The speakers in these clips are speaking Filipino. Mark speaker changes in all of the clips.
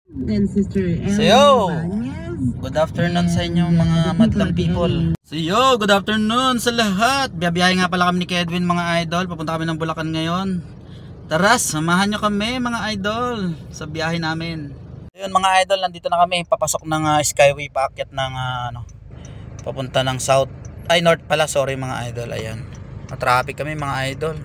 Speaker 1: So yo, good afternoon sa inyo mga madlang people. So yo, good afternoon sa lahat. Biyabiyahe nga pala kami ni Kedwin mga idol. Papunta kami ng Bulacan ngayon. Tara, samahan nyo kami mga idol sa biyahe namin. So yun mga idol, nandito na kami. Papasok ng Skyway, paakyat ng papunta ng South. Ay, North pala, sorry mga idol. Ayan, na-traffic kami mga idol.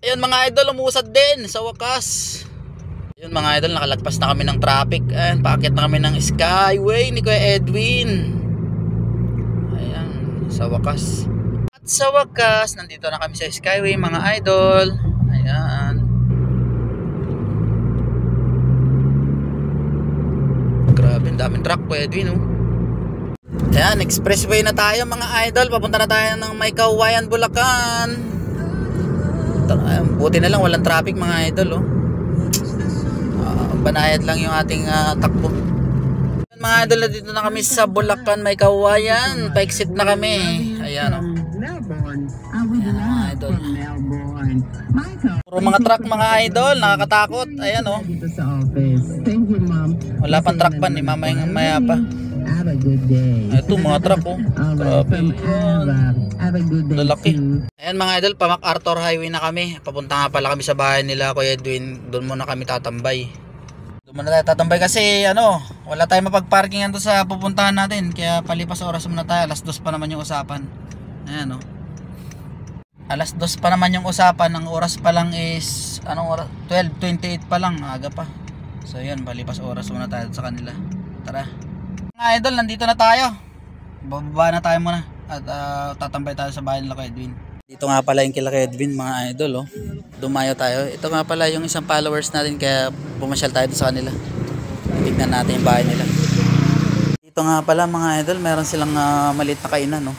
Speaker 1: Ayun mga idol, umusad din sa wakas. Ayun mga idol, nakalagpas na kami ng traffic. Ayan, paakyat na kami ng Skyway ni Kuya Edwin. Ayan, sa wakas. At sa wakas, nandito na kami sa Skyway mga idol. Ayan. Grabe, ang daming truck Kuya Edwin, oh. Ayan, expressway na tayo mga idol. Papunta na tayo ng May Kawayan, Bulacan. Buti na lang walang traffic mga idol, oh. Banayad lang yung ating takbo. Mga idol, dito na kami sa Bulacan, May Kawayan. Pa-exit na kami. Ayan, oh. Ayan mga idol. Puro mga truck mga idol, nakakatakot. Ayan, oh. Wala pang truck ban, mamayang maya pa. Ito mga truck, oh. Grabe yan. Lalaki. Ayan mga idol, pa MacArthur Highway na kami. Papunta nga pala kami sa bahay nila Kuya Edwin. Doon muna kami tatambay. Doon muna tayo tatambay kasi wala tayong mapagparkingan doon sa pupuntahan natin. Kaya palipas oras muna tayo. Alas 2 pa naman yung usapan. Ayan, oh. Alas 2 pa naman yung usapan. Ang oras pa lang is anong oras? 12:28 pa lang, aga pa. So yan, palipas oras muna tayo sa kanila. Tara mga idol, nandito na tayo. Bababa na tayo muna at tatambay tayo sa bahay nila Kuya Edwin. Dito nga pala yung kila Kuya Edwin mga idol, oh. Dumayo tayo. Ito nga pala yung isang followers natin, kaya pumasyal tayo sa kanila. Tignan natin yung bahay nila. Dito nga pala mga idol, meron silang maliit na kainan, oh.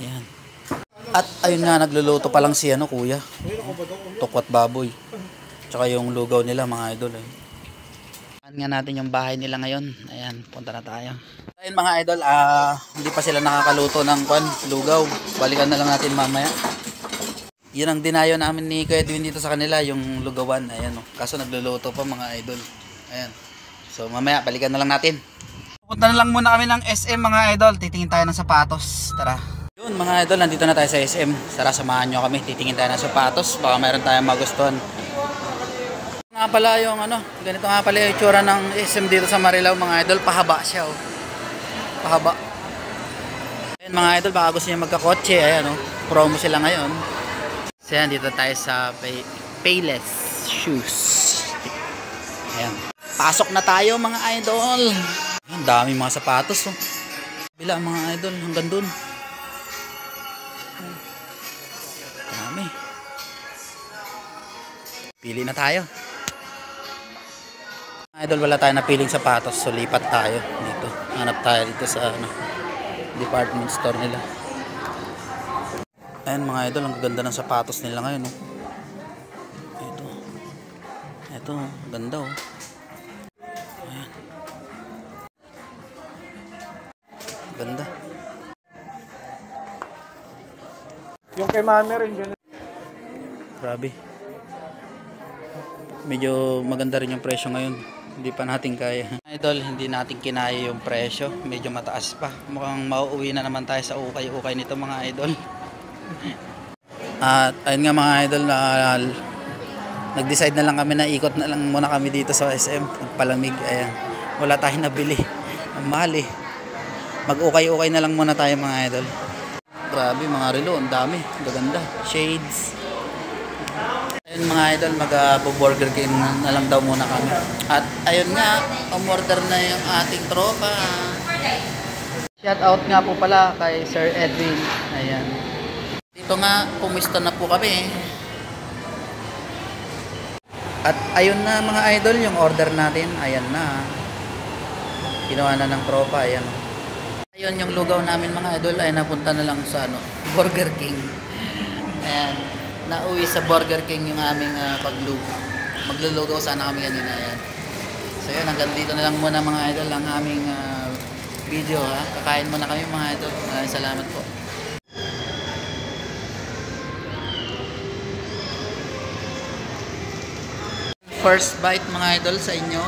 Speaker 1: Ayan. At ayun nga, nagluluto pa lang si kuya. Tukwat baboy. Tsaka yung lugaw nila mga idol, eh. Nga natin yung bahay nila ngayon. Ayan, punta na tayo. Ayun mga idol, hindi pa sila nakakaluto ng lugaw. Balikan na lang natin mamaya. Yun ang dinayo namin ni Kuya Edwin dito sa kanila, yung lugawan. Ayan, oh. Kaso nagluluto pa mga idol. Ayan. So mamaya balikan na lang natin. Pupunta na lang muna kami ng SM mga idol. Titingin tayo ng sapatos. Tara. Yun mga idol, nandito na tayo sa SM. Tara, samahan nyo kami. Titingin tayo ng sapatos. Baka mayroon tayong magustuhan. Nga pala yung ganito nga pala yung itsura ng SM dito sa Marilao mga idol. Pahaba siya, oh. Pahaba. Ayan mga idol, baka gusto niya magkakotse. Ayan, oh. Promo sila ngayon. So yan, dito tayo sa Payless Shoes. Ayan. Pasok na tayo mga idol. Ang dami mga sapatos, oh. Bila mga idol, hanggang dun. Dami. Pili na tayo. Idol, wala tayo napiling sapatos, so lipat tayo dito. Hanap tayo dito sa department store nila. Ayan mga idol, ang ganda ng sapatos nila ngayon, oh. Ito, ganda, oh. Ayan. Ganda.
Speaker 2: Yung kay mami rin ganun.
Speaker 1: Grabe. Medyo maganda rin yung presyo ngayon. Hindi pa natin kaya. Idol, hindi natin kinaya yung presyo. Medyo mataas pa. Mukhang mauuwi na naman tayo sa ukay-ukay nito mga idol. At ayun nga mga idol, nag-decide na lang kami na ikot na lang muna kami dito sa SM. Nagpalamig. Ayan. Wala tayong nabili. Ang mahal, eh. Mag-ukay-ukay na lang muna tayo mga idol. Grabe mga relo. Ang dami. Gaganda. Shades. Ayun mga idol, mag-burger king na lang daw muna kami. At ayun nga, umorder na yung ating tropa. Shout out nga po pala kay Sir Edwin. Ayan. Dito nga, pumista na po kami. At ayun na mga idol, yung order natin. Ayan na. Ginawa na ng tropa. Ayan. Ayun yung lugaw namin mga idol ay napunta na lang sa Burger King. Ayan. Nauwi sa Burger King yung aming maglulugaw sana kami kanina. Ayan. So yun, hanggang dito na lang muna mga idol ang aming video, ha. Kakain muna kami mga idol. Maraming salamat po. First bite mga idol sa inyo.